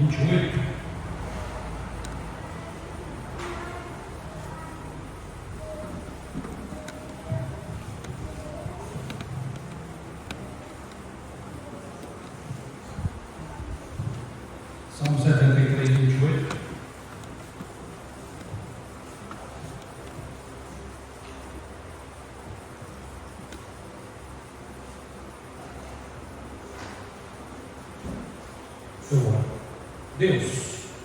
28. Salmo 73, 28. Deus,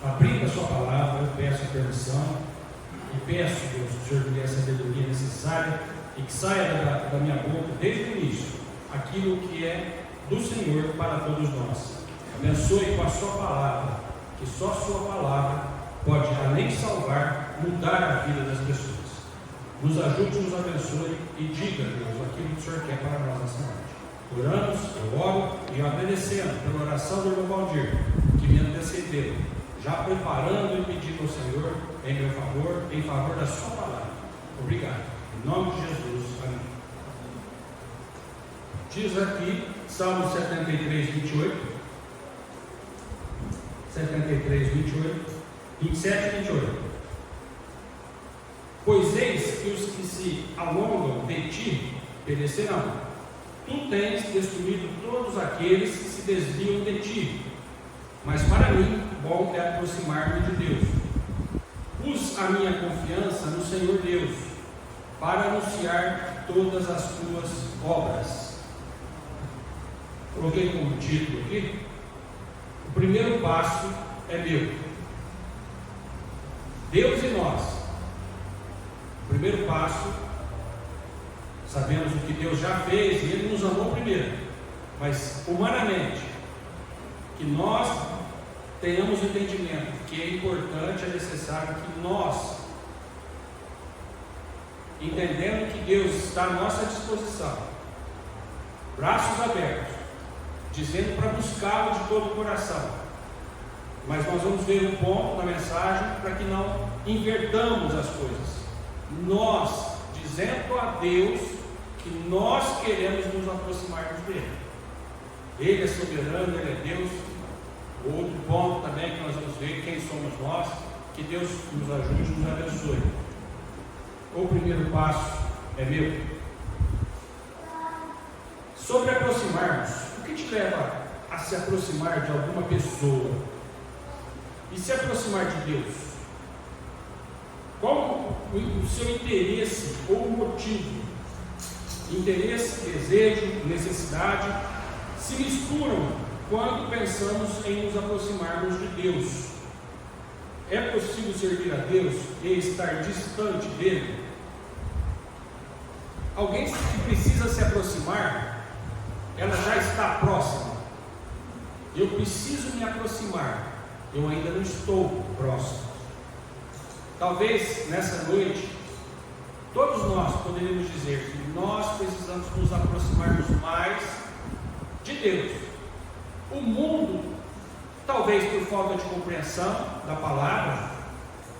abrindo a sua palavra, eu peço permissão e peço, Deus, que o Senhor me dê a sabedoria necessária e que saia da minha boca, desde o início, aquilo que é do Senhor para todos nós. Abençoe com a sua palavra, que só a sua palavra pode, além de salvar, mudar a vida das pessoas. Nos ajude, nos abençoe e diga, Deus, aquilo que o Senhor quer para nós nessa noite. Oramos, eu oro e agradecendo pela oração do irmão Valdir, que me antecedeu, já preparando e pedindo ao Senhor em meu favor, em favor da sua palavra. Obrigado. Em nome de Jesus. Amém. Diz aqui, Salmo 73, 28. 73, 28. 27 e 28. Pois eis que os que se alongam de ti perecerão. Tu tens destruído todos aqueles que se desviam de ti. Mas para mim, bom é aproximar-me de Deus. Pus a minha confiança no Senhor Deus, para anunciar todas as tuas obras. Coloquei como título aqui: o primeiro passo é meu. Deus e nós. O primeiro passo, sabemos o que Deus já fez e Ele nos amou primeiro, mas humanamente, que nós tenhamos o entendimento que é importante, é necessário que nós, entendendo que Deus está à nossa disposição, braços abertos, dizendo para buscá-lo de todo o coração. Mas nós vamos ver um ponto da mensagem para que não invertamos as coisas. Nós, dizendo a Deus que nós queremos nos aproximarmos dele. Ele é soberano, ele é Deus. Outro ponto também que nós vamos ver, quem somos nós, que Deus nos ajude e nos abençoe. O primeiro passo é meu. Sobre aproximarmos, o que te leva a se aproximar de alguma pessoa e se aproximar de Deus? Qual o seu interesse ou o motivo? Interesse, desejo, necessidade se misturam quando pensamos em nos aproximarmos de Deus. É possível servir a Deus e estar distante dele? Alguém que precisa se aproximar, ela já está próxima. Eu preciso me aproximar, eu ainda não estou próximo. Talvez nessa noite, todos nós poderíamos dizer que nós precisamos nos aproximarmos mais de Deus. O mundo, talvez por falta de compreensão da palavra,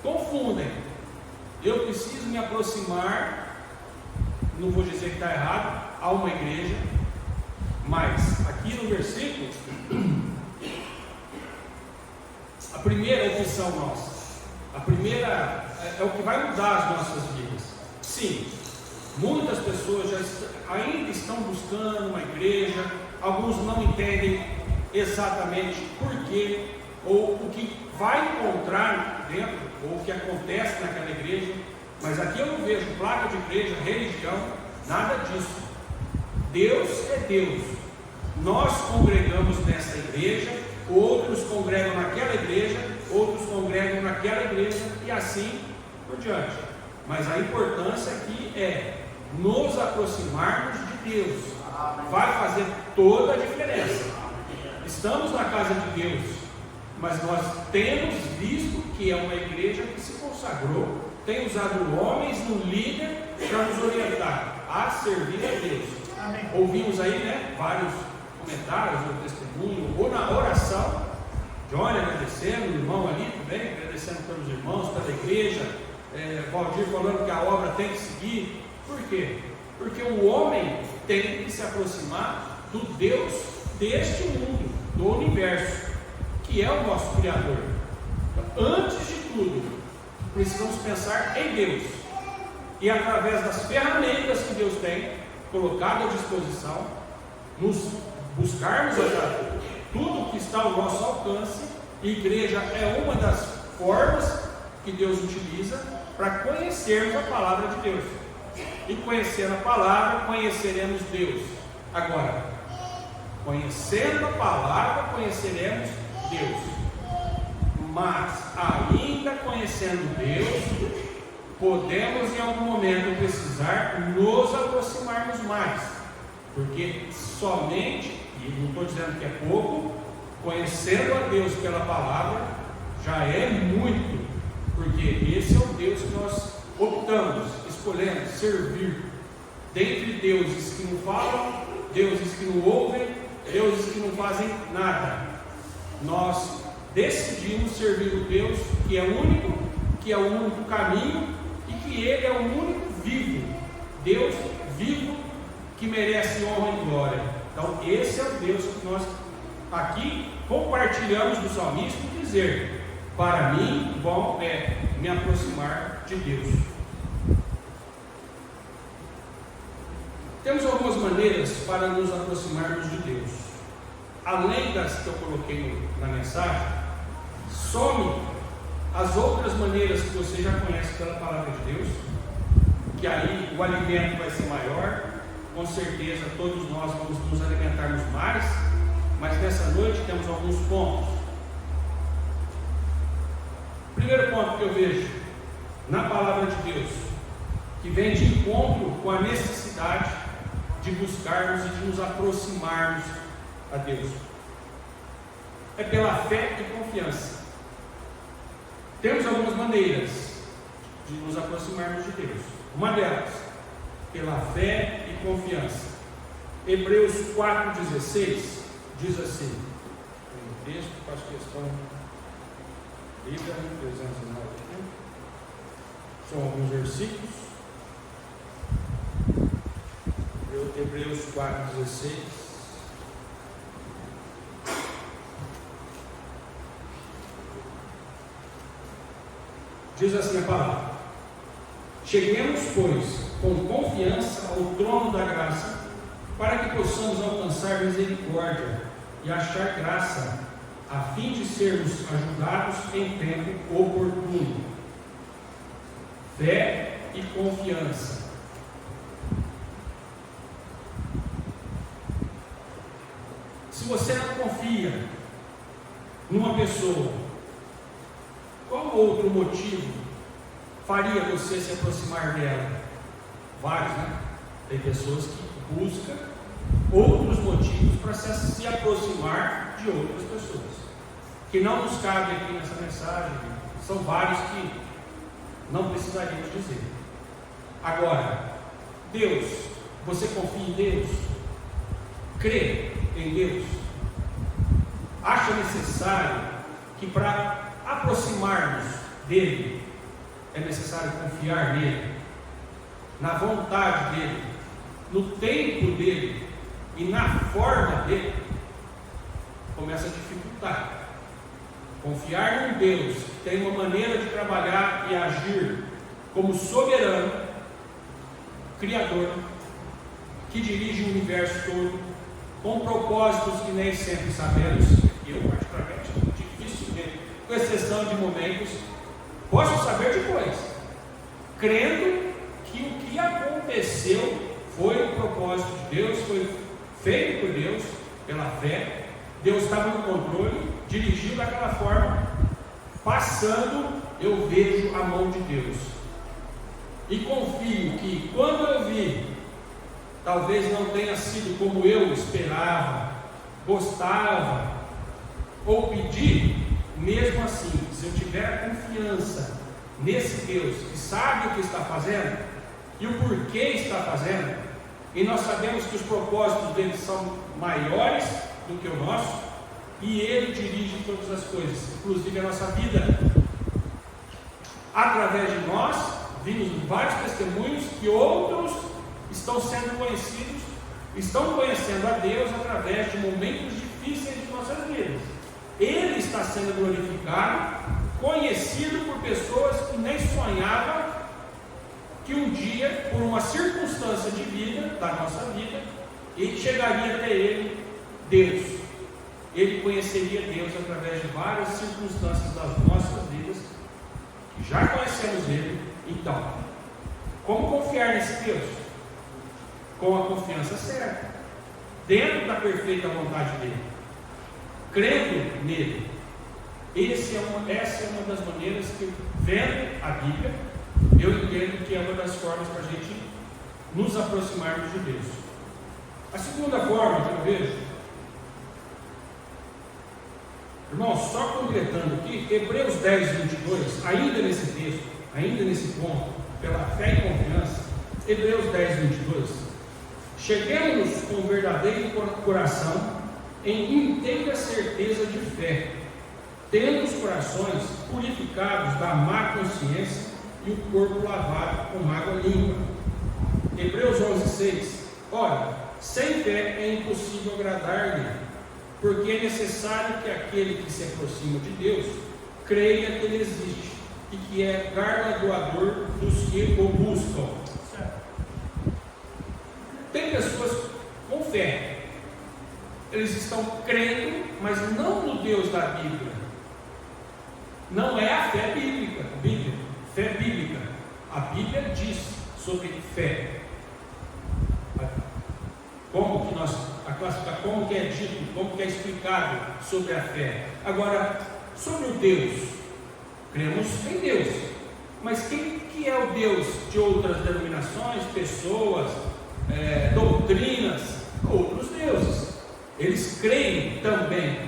confundem. Eu preciso me aproximar, não vou dizer que está errado, a uma igreja, mas aqui no versículo, a primeira opção nossa, a primeira é o que vai mudar as nossas vidas. Sim, muitas pessoas ainda estão buscando uma igreja, alguns não entendem exatamente porquê, ou o que vai encontrar dentro, ou o que acontece naquela igreja, mas aqui eu não vejo placa de igreja, religião, nada disso. Deus é Deus. Nós congregamos nessa igreja, outros congregam naquela igreja, outros congregam naquela igreja, e assim por diante. Mas a importância aqui é nos aproximarmos de Deus. Vai fazer toda a diferença. Estamos na casa de Deus, mas nós temos visto que é uma igreja que se consagrou, tem usado homens no líder para nos orientar a servir a Deus. Amém. Ouvimos aí, vários comentários, ou testemunho, ou na oração, Johnny agradecendo, o irmão ali também, agradecendo pelos irmãos, pela igreja, Valdir falando que a obra tem que seguir. Por quê? Porque o homem tem que se aproximar do Deus deste mundo, do universo, que é o nosso Criador. Então, antes de tudo, precisamos pensar em Deus. E através das ferramentas que Deus tem colocado à disposição, nos buscarmos tudo que está ao nosso alcance. E igreja é uma das formas que Deus utiliza para conhecermos a palavra de Deus. E conhecendo a palavra, conheceremos Deus. Agora, conhecendo a palavra, conheceremos Deus. Mas, ainda conhecendo Deus, podemos em algum momento precisar nos aproximarmos mais. Porque somente, e não estou dizendo que é pouco, conhecendo a Deus pela palavra, já é muito. Porque esse é o Deus que nós optamos, escolhemos servir. Dentre deuses que não falam, deuses que não ouvem, deuses que não fazem nada, nós decidimos servir o Deus que é único, que é o único caminho e que Ele é o único vivo, Deus vivo que merece honra e glória. Então esse é o Deus que nós aqui compartilhamos do salmista e dizer: para mim, bom é me aproximar de Deus. Temos algumas maneiras para nos aproximarmos de Deus. Além das que eu coloquei na mensagem, some as outras maneiras que você já conhece pela palavra de Deus, que aí o alimento vai ser maior, com certeza todos nós vamos nos alimentarmos mais, mas nessa noite temos alguns pontos. Primeiro ponto que eu vejo na palavra de Deus, que vem de encontro com a necessidade de buscarmos e de nos aproximarmos a Deus, é pela fé e confiança. Temos algumas maneiras de nos aproximarmos de Deus. Uma delas, pela fé e confiança. Hebreus 4,16 diz assim, tem um texto, faço questão, Bíblia 309, são alguns versículos. Hebreus 4,16. Diz assim a palavra: cheguemos, pois, com confiança ao trono da graça, para que possamos alcançar misericórdia e achar graça, a fim de sermos ajudados em tempo oportuno. Fé e confiança. Se você não confia numa pessoa, qual outro motivo faria você se aproximar dela? Vários, né? Tem pessoas que buscam outros motivos para se aproximar de outras pessoas, que não nos cabe aqui nessa mensagem. São vários que não precisaríamos dizer. Agora, Deus, você confia em Deus? Crê em Deus? Acha necessário que para aproximarmos dele é necessário confiar nele, na vontade dele, no tempo dele e na forma dele? Começa a dificultar. Confiar em Deus que tem uma maneira de trabalhar e agir como soberano, criador, que dirige o universo todo, com propósitos que nem sempre sabemos. Eu particularmente dificilmente, com exceção de momentos, posso saber depois, crendo que o que aconteceu foi o propósito de Deus, foi feito por Deus, pela fé. Deus estava no controle, dirigiu daquela forma, passando, eu vejo a mão de Deus, e confio que quando eu vi, talvez não tenha sido como eu esperava, gostava, ou pedi, mesmo assim, se eu tiver confiança nesse Deus, que sabe o que está fazendo, e o porquê está fazendo, e nós sabemos que os propósitos dele são maiores do que o nosso, e ele dirige todas as coisas, inclusive a nossa vida. Através de nós, vimos vários testemunhos que outros estão sendo conhecidos, estão conhecendo a Deus através de momentos difíceis de nossas vidas. Ele está sendo glorificado, conhecido por pessoas que nem sonhavam que um dia, por uma circunstância de vida, da nossa vida, ele chegaria até ele, Deus. Ele conheceria Deus através de várias circunstâncias das nossas vidas, que já conhecemos Ele. Então, como confiar nesse Deus? Com a confiança certa, dentro da perfeita vontade dEle, crendo nele. Essa é uma das maneiras que, vendo a Bíblia, eu entendo que é uma das formas para a gente nos aproximarmos de Deus. A segunda forma que eu vejo, irmãos, só completando aqui, Hebreus 10, 22, ainda nesse texto, ainda nesse ponto, pela fé e confiança, Hebreus 10, 22, cheguemos com o verdadeiro coração em inteira certeza de fé, tendo os corações purificados da má consciência e o corpo lavado com água limpa. Hebreus 11, 6, ora, sem fé é impossível agradar-lhe, porque é necessário que aquele que se aproxima de Deus creia que Ele existe e que é galardoador dos que o buscam. Tem pessoas com fé, eles estão crendo, mas não no Deus da Bíblia. Não é a fé bíblica, fé bíblica. A Bíblia diz sobre fé. Como que é dito, como que é explicado sobre a fé. Agora, sobre o Deus, cremos em Deus, mas quem que é o Deus de outras denominações, pessoas, doutrinas? Outros deuses. Eles creem também,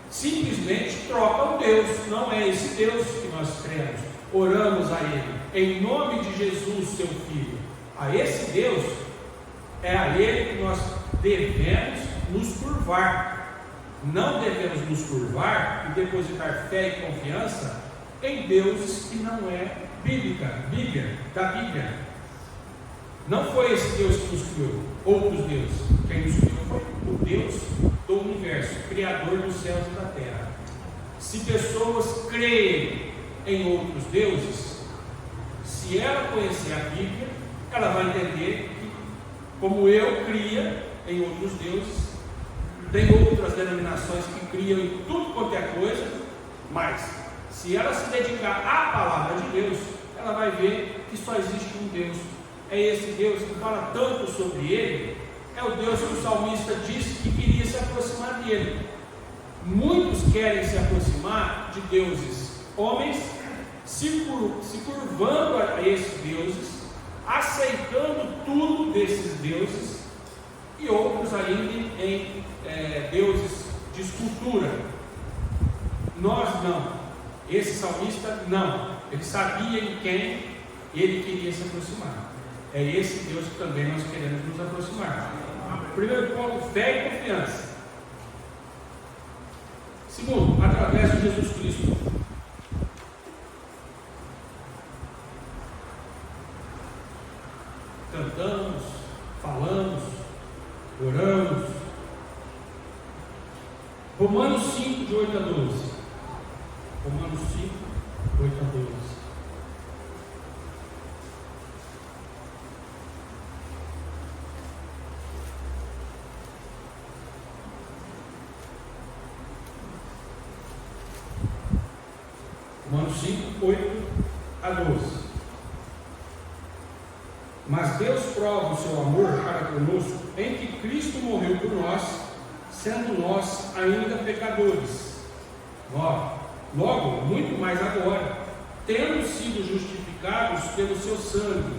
simplesmente trocam Deus. Não é esse Deus que nós cremos, oramos a Ele em nome de Jesus, seu Filho. A esse Deus, é a Ele que nós devemos nos curvar. Não devemos nos curvar e depositar fé e confiança em deuses que não é da Bíblia. Não foi esse Deus que nos criou, outros deuses. Quem nos criou foi o Deus do universo, Criador dos céus e da terra. Se pessoas creem em outros deuses, se ela conhecer a Bíblia, ela vai entender que, como eu cria em outros deuses, tem outras denominações que criam em tudo quanto é coisa, mas se ela se dedicar à palavra de Deus, ela vai ver que só existe um Deus. É esse Deus que fala tanto sobre Ele, é o Deus que o salmista disse que queria se aproximar dele. Muitos querem se aproximar de deuses homens, se curvando a esses deuses, aceitando tudo desses deuses, e outros ainda em deuses de escultura. Nós não. Esse salmista não. Ele sabia em quem ele queria se aproximar. É esse Deus que também nós queremos nos aproximar. Primeiro ponto, fé e confiança. Segundo, através de Jesus Cristo. Cantamos, falamos, oramos. Romanos 5, de 8 a 12. Romanos 5, 8 a 12. Romanos 5, 8 a 12. Mas Deus prova o seu amor para conosco em que Cristo morreu por nós, sendo nós ainda pecadores. Logo, muito mais agora, tendo sido justificados pelo seu sangue,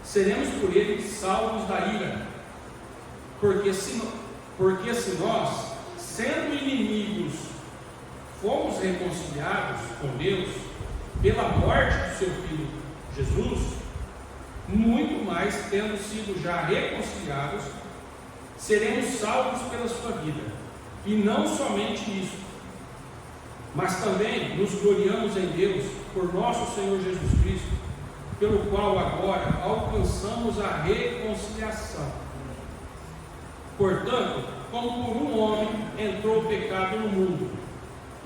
seremos por ele salvos da ira. Porque se nós, sendo inimigos, fomos reconciliados com Deus pela morte do seu Filho Jesus, muito mais, tendo sido já reconciliados, seremos salvos pela sua vida. E não somente isso, mas também nos gloriamos em Deus por nosso Senhor Jesus Cristo, pelo qual agora alcançamos a reconciliação. Portanto, como por um homem entrou o pecado no mundo,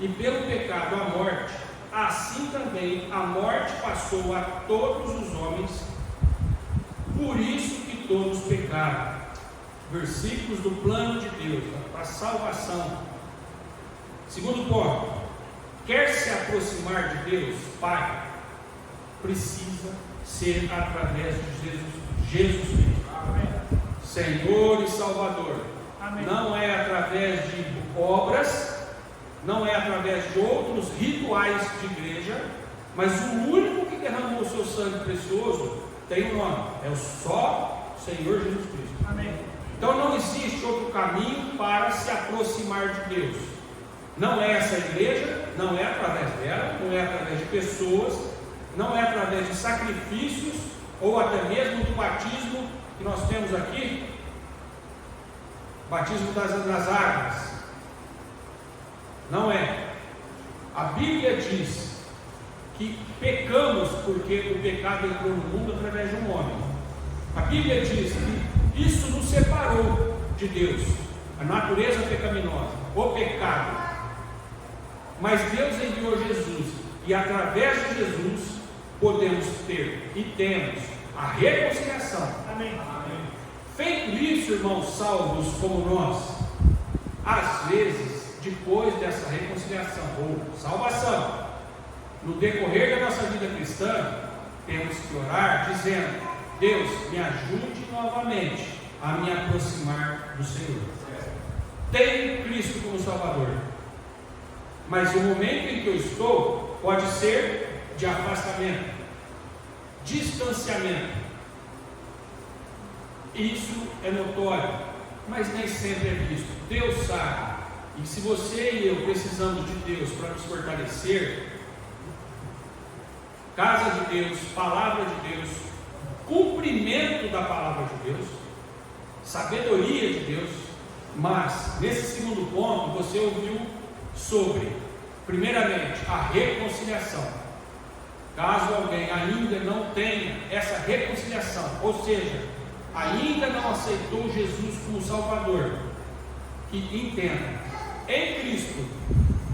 e pelo pecado a morte, assim também a morte passou a todos os homens, por isso que todos pecaram. Versículos do plano de Deus, para a salvação. Segundo ponto, quer se aproximar de Deus, Pai, precisa ser através de Jesus Cristo. Amém. Senhor e Salvador. Amém. Não é através de obras, não é através de outros rituais de igreja, mas o único que derramou o seu sangue precioso tem um nome, é o só Senhor Jesus Cristo. Amém. Então não existe outro caminho para se aproximar de Deus. Não é essa igreja, não é através dela, não é através de pessoas, não é através de sacrifícios, ou até mesmo do batismo que nós temos aqui, batismo das águas. Não é. A Bíblia diz que pecamos porque o pecado entrou no mundo através de um homem. A Bíblia diz que isso nos separou de Deus, a natureza pecaminosa, o pecado. Mas Deus enviou Jesus, e através de Jesus podemos ter e temos a reconciliação. Amém. Amém. Feito isso, irmãos salvos como nós, às vezes, depois dessa reconciliação ou salvação, no decorrer da nossa vida cristã, temos que orar dizendo: Deus, me ajude novamente a me aproximar do Senhor. Tenho Cristo como Salvador, mas o momento em que eu estou pode ser de afastamento, distanciamento. Isso é notório, mas nem sempre é visto. Deus sabe, e se você e eu precisamos de Deus para nos fortalecer, casa de Deus, palavra de Deus, cumprimento da palavra de Deus, sabedoria de Deus. Mas nesse segundo ponto você ouviu sobre, primeiramente, a reconciliação. Caso alguém ainda não tenha essa reconciliação, ou seja, ainda não aceitou Jesus como Salvador, que entenda, em Cristo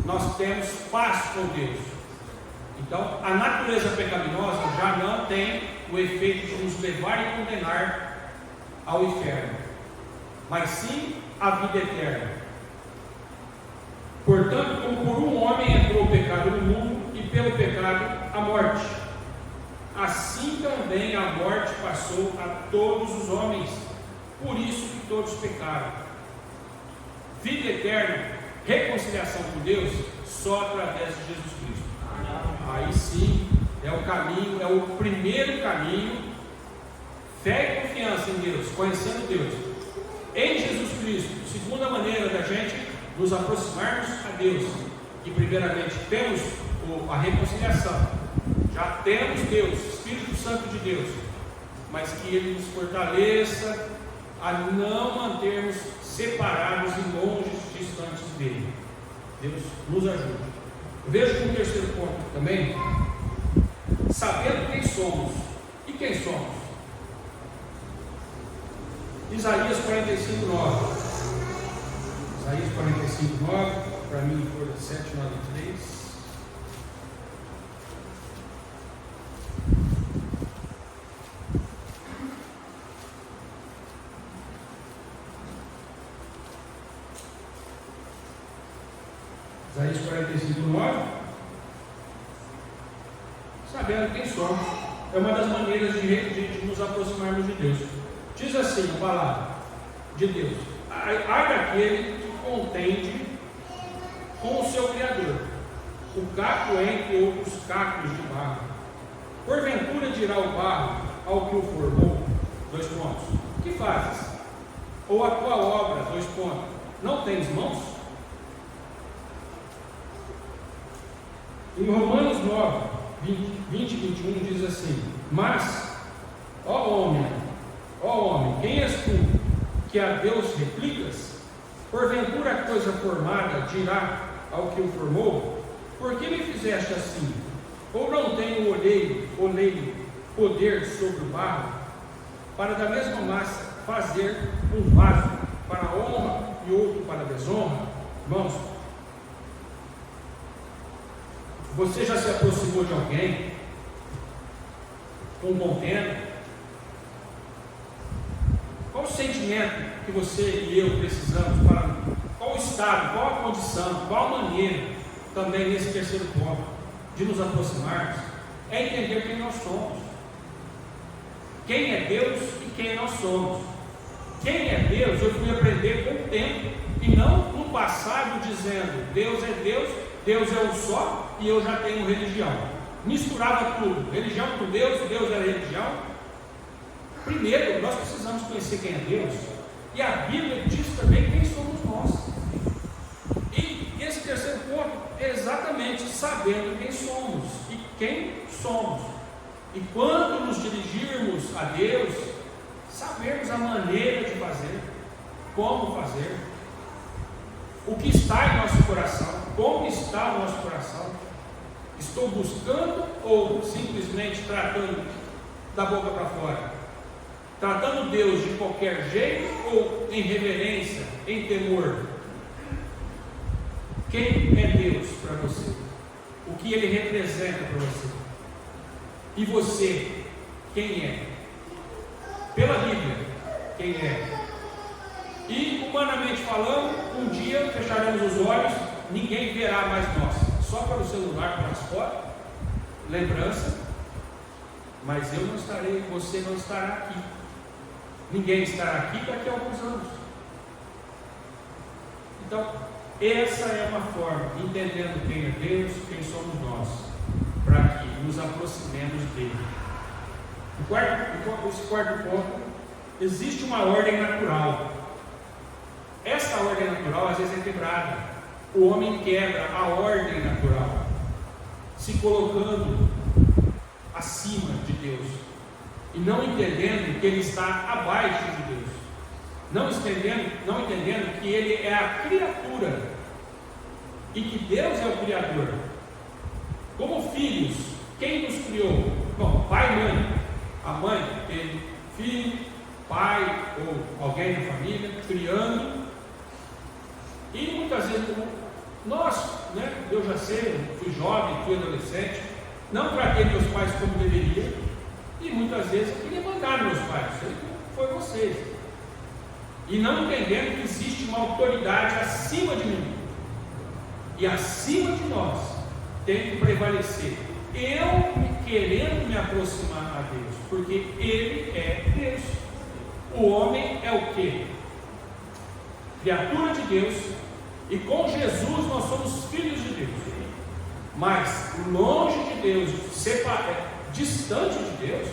nós temos paz com Deus. Então a natureza pecaminosa já não tem o efeito de nos levar e condenar ao inferno, mas sim a vida eterna. Portanto, como por um homem entrou o pecado no mundo, e pelo pecado a morte, assim também a morte passou a todos os homens, por isso que todos pecaram. Vida eterna, reconciliação com Deus, só através de Jesus Cristo. Aí sim é o caminho, é o primeiro caminho. Fé e confiança em Deus, conhecendo Deus em Jesus Cristo. Segunda maneira da gente nos aproximarmos a Deus, que primeiramente temos a reconciliação, já temos Deus, Espírito Santo de Deus, mas que Ele nos fortaleça a não mantermos separados e longe, distantes dele. Deus nos ajude. Eu vejo que um terceiro ponto também, sabendo quem somos. E quem somos? Isaías 45, 9. Isaías 45, 9, para mim foi 7, 9 e 3. Isaías 45, 9. Sabendo quem somos, é uma das maneiras de nos aproximarmos de Deus. Diz assim a palavra de Deus: ai daquele que contende com o seu Criador, o caco entre outros cacos de barro. Porventura dirá o barro ao que o formou, 2 pontos, que fazes? Ou a tua obra, 2 pontos, não tens mãos? Em Romanos 9, 20 e 21 diz assim: mas, ó homem, quem és tu, que a Deus replicas? Porventura a coisa formada dirá ao que o formou: por que me fizeste assim? Ou não tem o oleiro poder sobre o barro, para da mesma massa fazer um vaso para a honra e outro para a desonra? Irmãos, Você já se aproximou de alguém com contenda? Qual o sentimento que você e eu precisamos para qual o estado, qual a condição, qual a maneira, também nesse terceiro ponto, de nos aproximarmos, é entender quem nós somos. Quem é Deus e quem nós somos. Quem é Deus, eu fui aprender com o tempo, e não no passado dizendo, Deus é Deus, Deus é um só, e eu já tenho religião. Misturava tudo, religião com Deus, Deus era religião. Primeiro, nós precisamos conhecer quem é Deus, e a Bíblia diz também quem somos nós. E esse terceiro ponto é exatamente sabendo quem somos e quem somos. E quando nos dirigirmos a Deus, sabermos a maneira de fazer, como fazer, o que está em nosso coração, como está o nosso coração. Estou buscando ou simplesmente tratando da boca para fora? Tratando Deus de qualquer jeito ou em reverência, em temor? Quem é Deus para você? O que Ele representa para você? E você, quem é? Pela Bíblia, quem é? E humanamente falando, um dia fecharemos os olhos, ninguém verá mais nós, só para o celular, para as fotos, lembrança, mas eu não estarei, você não estará aqui, ninguém estará aqui daqui a alguns anos. Então, essa é uma forma, entendendo quem é Deus, quem somos nós, para que nos aproximemos dele. Esse quarto ponto, existe uma ordem natural. Essa ordem natural às vezes é quebrada. O homem quebra a ordem natural, se colocando acima de Deus, e não entendendo que ele está abaixo de Deus, não entendendo que ele é a criatura e que Deus é o Criador. Como filhos, quem nos criou? Bom, pai e mãe. A mãe teve filho, pai ou alguém da família criando, e muitas vezes nós, eu já sei, fui jovem, fui adolescente, não tratei meus pais como deveria, e muitas vezes eu queria mandar meus pais, foi vocês, e não entendendo que existe uma autoridade acima de mim, e acima de nós tem que prevalecer eu querendo me aproximar a Deus, porque Ele é Deus. O homem é o quê? Criatura de Deus, e com Jesus nós somos filhos de Deus, mas longe de Deus, distante de Deus,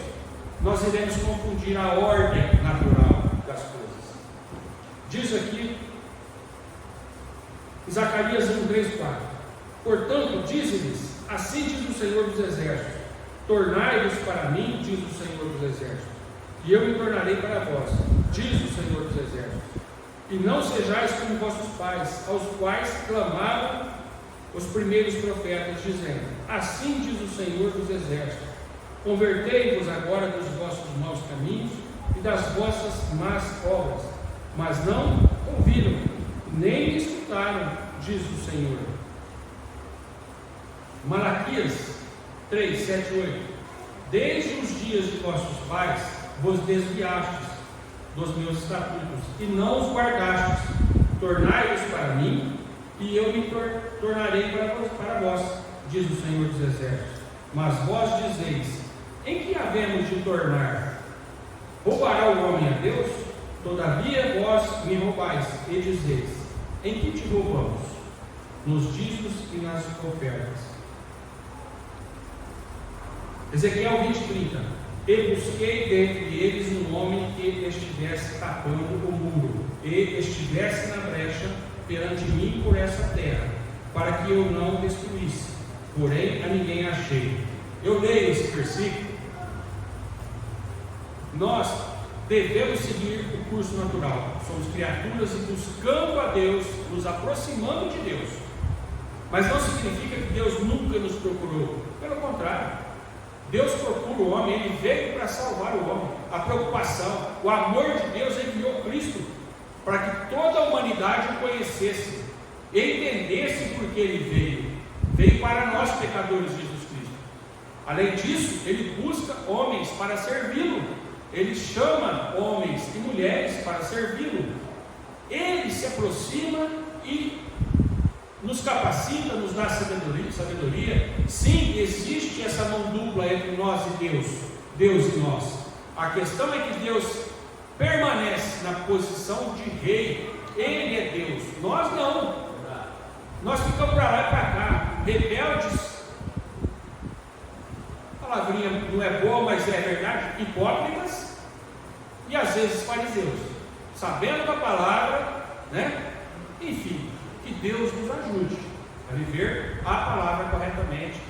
nós iremos confundir a ordem natural das coisas. Diz aqui Zacarias 1:3-4: portanto, dize-lhes, assim diz o Senhor dos Exércitos, tornai-vos para mim, diz o Senhor dos Exércitos, e eu me tornarei para vós, diz o Senhor dos Exércitos, e não sejais como vossos pais, aos quais clamaram os primeiros profetas, dizendo, assim diz o Senhor dos Exércitos, convertei-vos agora dos vossos maus caminhos e das vossas más obras, mas não ouviram, nem me escutaram, diz o Senhor. Malaquias 3:7-8: desde os dias de vossos pais vos desviastes dos meus estatutos e não os guardastes. Tornai-os para mim e eu me tornarei para vós, diz o Senhor dos Exércitos. Mas vós dizeis, em que havemos de tornar? Roubará o homem a Deus? Todavia vós me roubais e dizeis, em que te roubamos? Nos dízimos e nas ofertas. Ezequiel 20:30: e busquei dentre eles um homem que estivesse tapando o muro, e estivesse na brecha perante mim por essa terra, para que eu não destruísse, porém a ninguém achei. Eu leio esse versículo. Nós devemos seguir o curso natural, somos criaturas e buscando a Deus, nos aproximando de Deus, mas não significa que Deus nunca nos procurou, pelo contrário, Deus procura o homem, Ele veio para salvar o homem. A preocupação, o amor de Deus enviou Cristo para que toda a humanidade o conhecesse, entendesse por que Ele veio. veio para nós pecadores, Jesus Cristo. Além disso, ele busca homens para servi-lo. Ele chama homens e mulheres para servi-lo. Ele se aproxima e nos capacita, nos dá sabedoria. Sim, existe essa mão dupla entre nós e Deus, Deus e nós. A questão é que Deus permanece na posição de rei. Ele é Deus, nós não. Nós ficamos para lá e para cá, rebeldes. A palavrinha não é boa, mas é verdade. Hipócritas e às vezes fariseus, sabendo da palavra, né? Enfim, que Deus nos ajude a viver a palavra corretamente,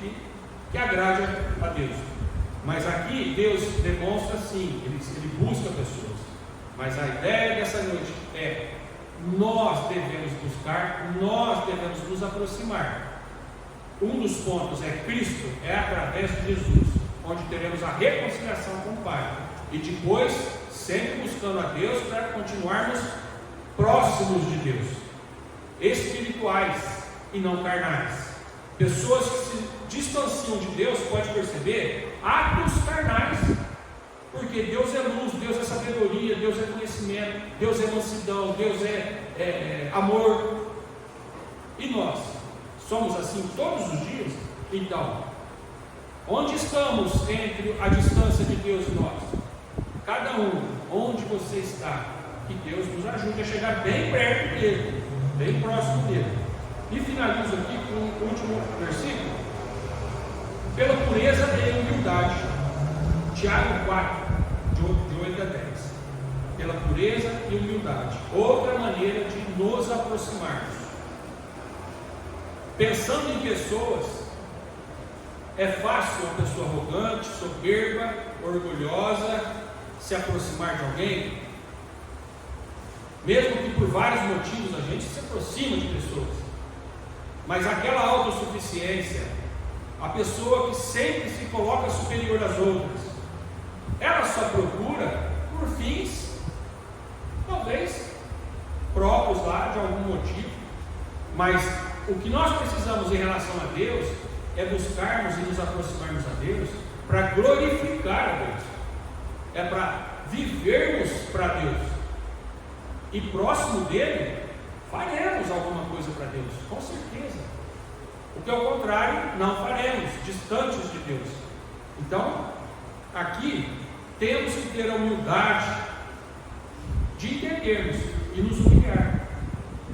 que agrade a Deus. Mas aqui Deus demonstra sim, ele busca pessoas. Mas a ideia dessa noite é: nós devemos buscar, nós devemos nos aproximar. Um dos pontos é Cristo, é através de Jesus, onde teremos a reconciliação com o Pai. E depois, sempre buscando a Deus para continuarmos próximos de Deus, espirituais e não carnais. Pessoas que se distanciam de Deus, pode perceber, atos carnais. Porque Deus é luz, Deus é sabedoria, Deus é conhecimento, Deus é mansidão, Deus é amor. E nós somos assim todos os dias? Então, onde estamos entre a distância de Deus e nós? Cada um, onde você está, que Deus nos ajude a chegar bem perto dele, bem próximo dele. E finalizo aqui com o último versículo: pela pureza e humildade. Tiago 4, de 8 a 10. Pela pureza e humildade. Outra maneira de nos aproximarmos. Pensando em pessoas, é fácil uma pessoa arrogante, soberba, orgulhosa se aproximar de alguém? Mesmo que por vários motivos a gente se aproxima de pessoas, mas aquela autossuficiência, a pessoa que sempre se coloca superior às outras, ela só procura por fins, talvez próprios lá de algum motivo. Mas o que nós precisamos em relação a Deus é buscarmos e nos aproximarmos a Deus para glorificar a Deus, é para vivermos para Deus, e próximo dele faremos alguma coisa para Deus, com certeza. O que ao contrário não faremos, distantes de Deus. Então, aqui temos que ter a humildade de entendermos e nos humilhar.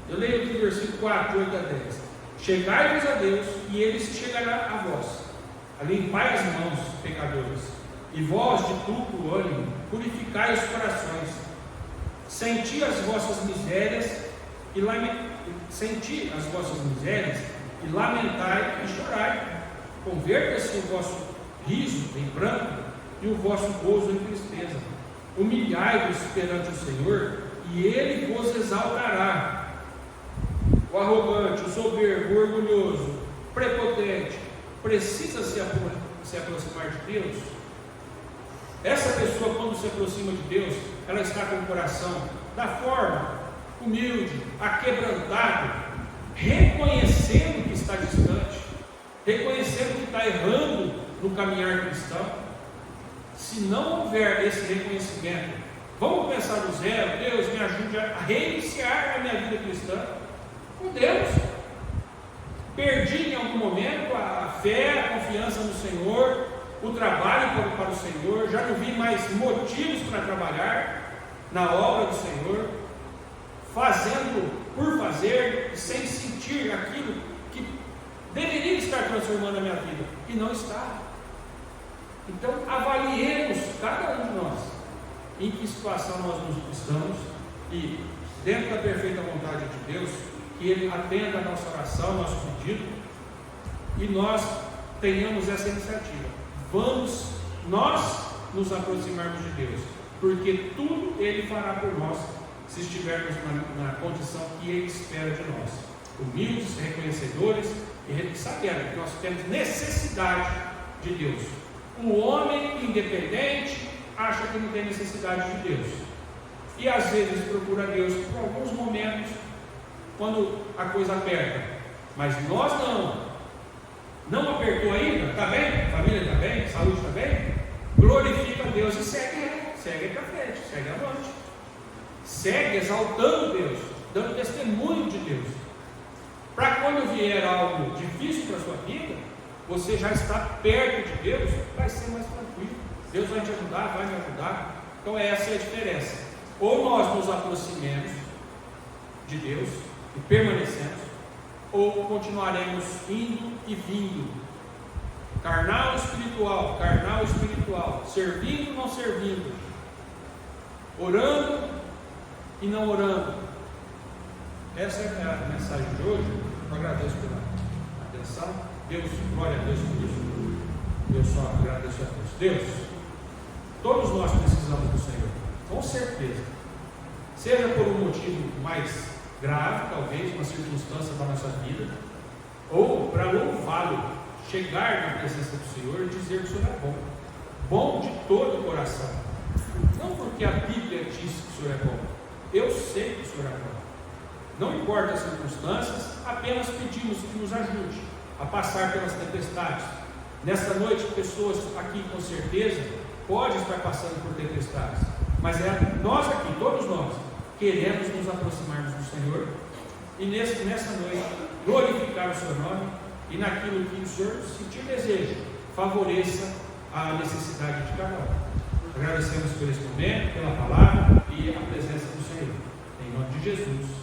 Eu leio aqui o versículo 4, 8 a 10. Chegai-vos a Deus, e Ele se chegará a vós. Limpai as mãos, pecadores, e vós de duplo ânimo, purificai os corações. Senti as vossas misérias e lamentai e chorai. Converta-se o vosso riso em pranto e o vosso gozo em tristeza. Humilhai-vos perante o Senhor, e Ele vos exaltará. O arrogante, o soberbo, o orgulhoso, prepotente, precisa se aproximar de Deus? Essa pessoa, quando se aproxima de Deus, ela está com o coração da forma humilde, aquebrantado, reconhecendo que está distante, reconhecendo que está errando no caminhar cristão. Se não houver esse reconhecimento, vamos pensar do zero: Deus me ajude a reiniciar a minha vida cristã. Podemos. Perdi em algum momento a fé, a confiança no Senhor, o trabalho para o Senhor, já não vi mais motivos para trabalhar na obra do Senhor, fazendo por fazer, sem sentir aquilo que deveria estar transformando a minha vida, e não está. Então avaliemos cada um de nós em que situação nós nos estamos, e dentro da perfeita vontade de Deus, que Ele atenda a nossa oração, nosso pedido, e nós tenhamos essa iniciativa. Vamos nós nos aproximarmos de Deus, porque tudo Ele fará por nós, se estivermos na condição que Ele espera de nós, humildes, reconhecedores e sabendo que nós temos necessidade de Deus. O homem independente acha que não tem necessidade de Deus, e às vezes procura Deus por alguns momentos, quando a coisa aperta. Mas nós não. Não apertou ainda? Está bem? Família está bem? Saúde está bem? Glorifica a Deus e segue para frente, segue avante. Segue exaltando Deus, dando testemunho de Deus. Para quando vier algo difícil para a sua vida, você já está perto de Deus, vai ser mais tranquilo. Deus vai te ajudar, vai me ajudar. Então essa é a diferença. Ou nós nos aproximemos de Deus e permanecemos, ou continuaremos indo e vindo, carnal espiritual, servindo, não servindo, orando e não orando. Essa é a mensagem de hoje. Eu agradeço pela atenção. Deus, glória a Deus por isso. Eu só agradeço a Deus. Deus, todos nós precisamos do Senhor, com certeza. Seja por um motivo mais grave, talvez, uma circunstância da nossa vida, ou para louvá-lo, chegar na presença do Senhor e dizer que o Senhor é bom, bom de todo o coração. Não porque a Bíblia diz que o Senhor é bom, eu sei que o Senhor é bom. Não importa as circunstâncias, apenas pedimos que nos ajude a passar pelas tempestades. Nesta noite, pessoas aqui com certeza podem estar passando por tempestades, mas nós aqui, todos nós, queremos nos aproximarmos do Senhor e nessa noite glorificar o seu nome e naquilo que o Senhor sentir desejo, favoreça a necessidade de cada um. Agradecemos por esse momento, pela palavra e a presença do Senhor. Em nome de Jesus.